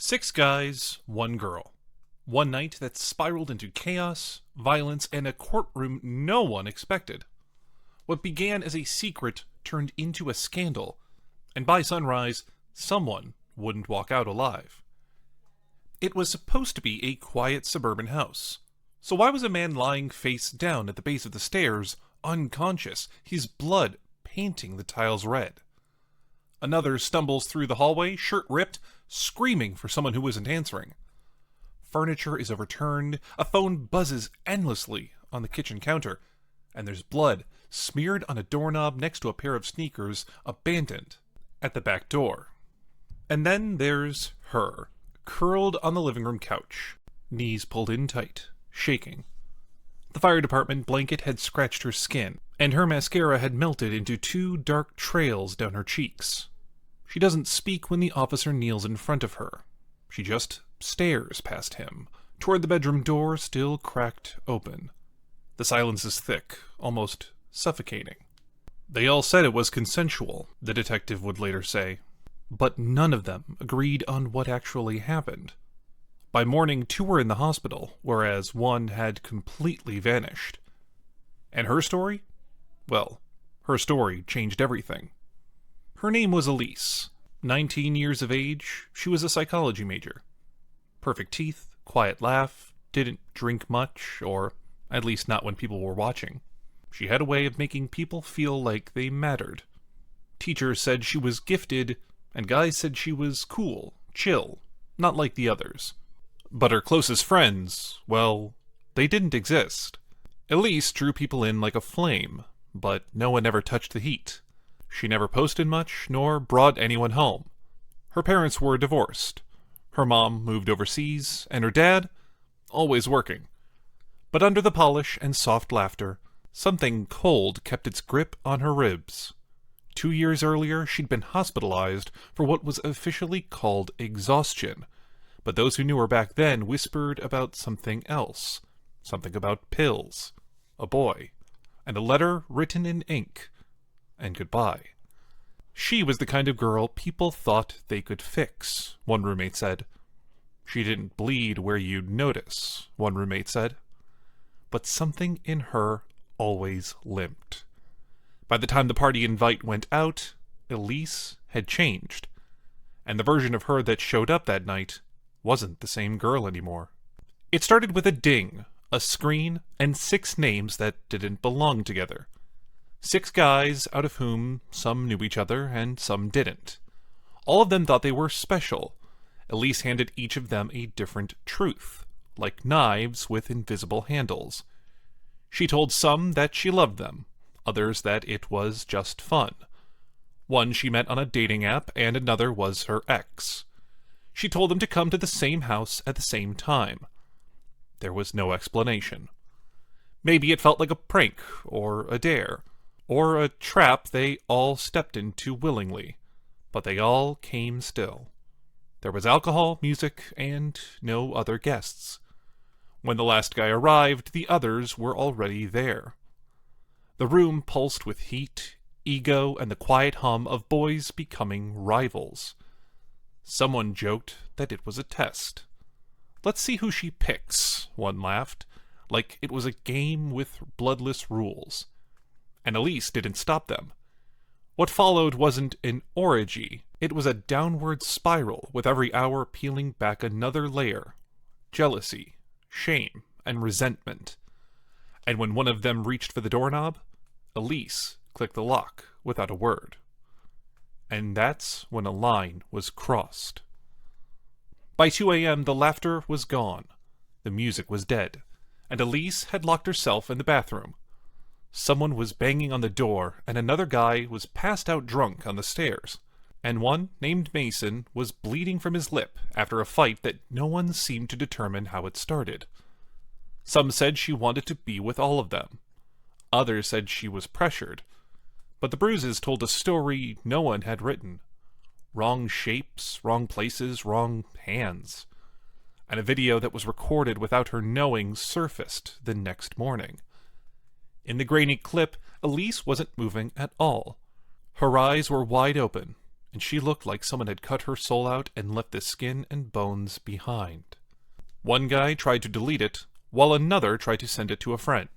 Six guys, one girl. One night that spiraled into chaos, violence, and a courtroom no one expected. What began as a secret turned into a scandal, and by sunrise, someone wouldn't walk out alive. It was supposed to be a quiet suburban house. So why was a man lying face down at the base of the stairs, unconscious, his blood painting the tiles red? Another stumbles through the hallway, shirt ripped, screaming for someone who isn't answering. Furniture is overturned, a phone buzzes endlessly on the kitchen counter, and there's blood smeared on a doorknob next to a pair of sneakers abandoned at the back door. And then there's her, curled on the living room couch, knees pulled in tight, shaking. The fire department blanket had scratched her skin, and her mascara had melted into two dark trails down her cheeks. She doesn't speak when the officer kneels in front of her. She just stares past him, toward the bedroom door still cracked open. The silence is thick, almost suffocating. They all said it was consensual, the detective would later say, but none of them agreed on what actually happened. By morning, two were in the hospital, whereas one had completely vanished. And her story? Well, her story changed everything. Her name was Elise. 19 years of age, she was a psychology major. Perfect teeth, quiet laugh, didn't drink much, or at least not when people were watching. She had a way of making people feel like they mattered. Teachers said she was gifted, and guys said she was cool, chill, not like the others. But her closest friends, well, they didn't exist. Elise drew people in like a flame, but no one ever touched the heat. She never posted much, nor brought anyone home. Her parents were divorced. Her mom moved overseas, and her dad, always working. But under the polish and soft laughter, something cold kept its grip on her ribs. 2 years earlier, she'd been hospitalized for what was officially called exhaustion, but those who knew her back then whispered about something else. Something about pills, a boy, and a letter written in ink, and goodbye. She was the kind of girl people thought they could fix, one roommate said. She didn't bleed where you'd notice, one roommate said. But something in her always limped. By the time the party invite went out, Elise had changed, and the version of her that showed up that night wasn't the same girl anymore. It started with a ding, a screen, and 6 names that didn't belong together. 6 guys, out of whom some knew each other and some didn't. All of them thought they were special. Elise handed each of them a different truth, like knives with invisible handles. She told some that she loved them, others that it was just fun. One she met on a dating app, and another was her ex. She told them to come to the same house at the same time. There was no explanation. Maybe it felt like a prank, or a dare, or a trap they all stepped into willingly, but they all came still. There was alcohol, music, and no other guests. When the last guy arrived, the others were already there. The room pulsed with heat, ego, and the quiet hum of boys becoming rivals. Someone joked that it was a test. Let's see who she picks, one laughed, like it was a game with bloodless rules. And Elise didn't stop them. What followed wasn't an orgy, it was a downward spiral with every hour peeling back another layer. Jealousy, shame, and resentment. And when one of them reached for the doorknob, Elise clicked the lock without a word. And that's when a line was crossed. By 2 a.m., the laughter was gone, the music was dead, and Elise had locked herself in the bathroom. Someone was banging on the door, and another guy was passed out drunk on the stairs, and one, named Mason, was bleeding from his lip after a fight that no one seemed to determine how it started. Some said she wanted to be with all of them. Others said she was pressured. But the bruises told a story no one had written. Wrong shapes, wrong places, wrong hands. And a video that was recorded without her knowing surfaced the next morning. In the grainy clip, Elise wasn't moving at all. Her eyes were wide open, and she looked like someone had cut her soul out and left the skin and bones behind. One guy tried to delete it, while another tried to send it to a friend.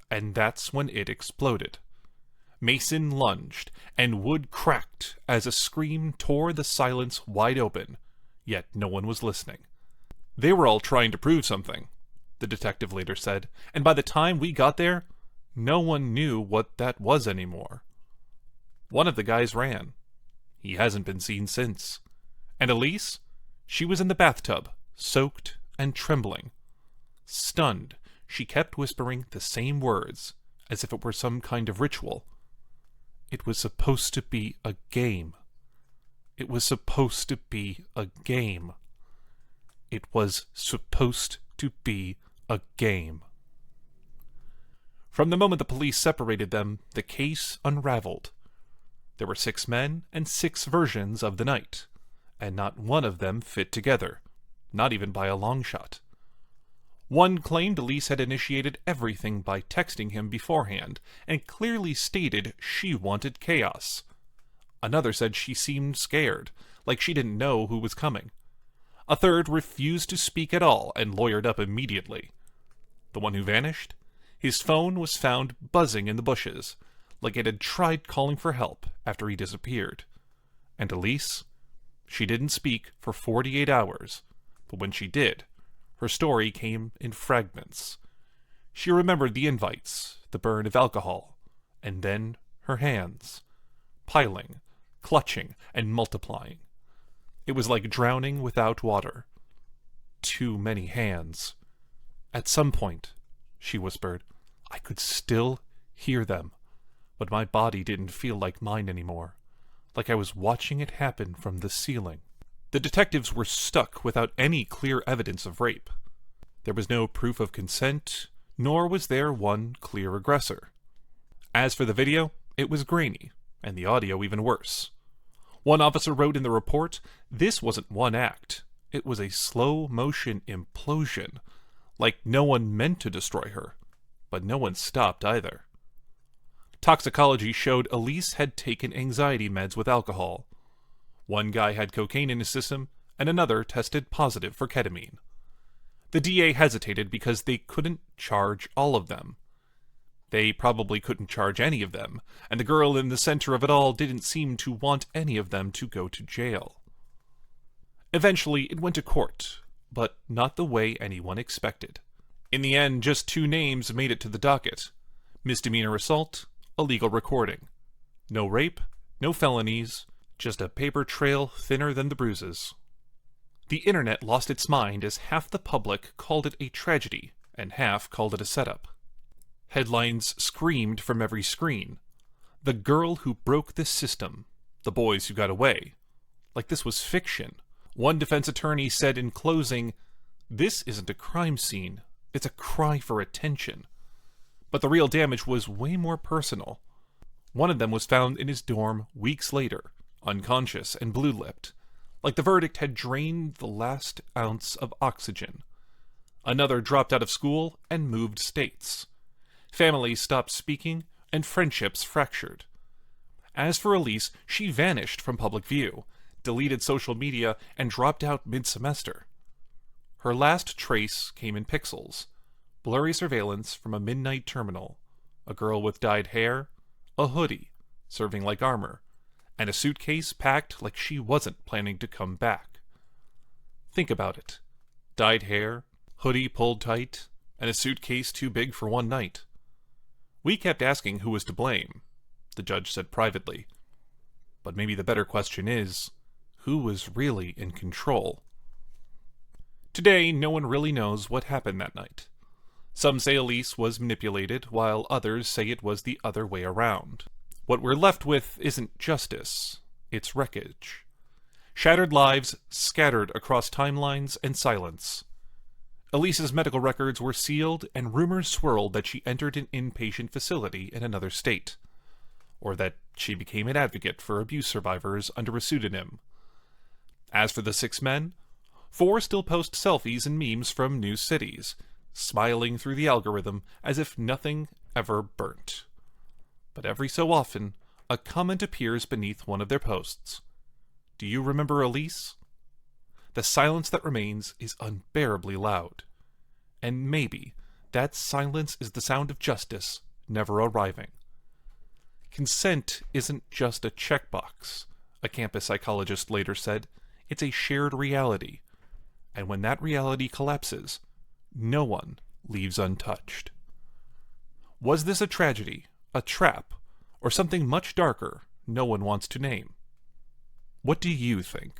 And that's when it exploded. Mason lunged, and wood cracked as a scream tore the silence wide open, yet no one was listening. They were all trying to prove something, the detective later said, and by the time we got there, no one knew what that was anymore. One of the guys ran. He hasn't been seen since. And Elise? She was in the bathtub, soaked and trembling. Stunned, she kept whispering the same words, as if it were some kind of ritual. It was supposed to be a game. It was supposed to be a game. It was supposed to be a game. From the moment the police separated them, the case unraveled. There were 6 men and 6 versions of the night, and not one of them fit together, not even by a long shot. One claimed Elise had initiated everything by texting him beforehand, and clearly stated she wanted chaos. Another said she seemed scared, like she didn't know who was coming. A third refused to speak at all and lawyered up immediately. The one who vanished? His phone was found buzzing in the bushes, like it had tried calling for help after he disappeared. And Elise? She didn't speak for 48 hours, but when she did, her story came in fragments. She remembered the invites, the burn of alcohol, and then her hands, piling, clutching, and multiplying. It was like drowning without water. Too many hands. At some point, she whispered, I could still hear them, but my body didn't feel like mine anymore, like I was watching it happen from the ceiling. The detectives were stuck without any clear evidence of rape. There was no proof of consent, nor was there one clear aggressor. As for the video, it was grainy, and the audio even worse. One officer wrote in the report, this wasn't one act. It was a slow-motion implosion, like no one meant to destroy her, but no one stopped either. Toxicology showed Elise had taken anxiety meds with alcohol. One guy had cocaine in his system, and another tested positive for ketamine. The DA hesitated because they couldn't charge all of them. They probably couldn't charge any of them, and the girl in the center of it all didn't seem to want any of them to go to jail. Eventually, it went to court, but not the way anyone expected. In the end, just 2 names made it to the docket. Misdemeanor assault, illegal recording. No rape, no felonies, just a paper trail thinner than the bruises. The internet lost its mind as half the public called it a tragedy, and half called it a setup. Headlines screamed from every screen. The girl who broke the system. The boys who got away. Like this was fiction. One defense attorney said in closing, this isn't a crime scene. It's a cry for attention. But the real damage was way more personal. One of them was found in his dorm weeks later, unconscious and blue-lipped, like the verdict had drained the last ounce of oxygen. Another dropped out of school and moved states. Families stopped speaking, and friendships fractured. As for Elise, she vanished from public view, deleted social media, and dropped out mid-semester. Her last trace came in pixels. Blurry surveillance from a midnight terminal, a girl with dyed hair, a hoodie, serving like armor, and a suitcase packed like she wasn't planning to come back. Think about it. Dyed hair, hoodie pulled tight, and a suitcase too big for one night. We kept asking who was to blame, the judge said privately. But maybe the better question is, who was really in control? Today, no one really knows what happened that night. Some say Elise was manipulated, while others say it was the other way around. What we're left with isn't justice, it's wreckage. Shattered lives scattered across timelines and silence. Elise's medical records were sealed, and rumors swirled that she entered an inpatient facility in another state, or that she became an advocate for abuse survivors under a pseudonym. As for the 6 men, 4 still post selfies and memes from new cities, smiling through the algorithm as if nothing ever burnt. But every so often, a comment appears beneath one of their posts, Do you remember Elise? The silence that remains is unbearably loud. And maybe that silence is the sound of justice never arriving. Consent isn't just a checkbox, a campus psychologist later said. It's a shared reality. And when that reality collapses, no one leaves untouched. Was this a tragedy, a trap, or something much darker no one wants to name? What do you think?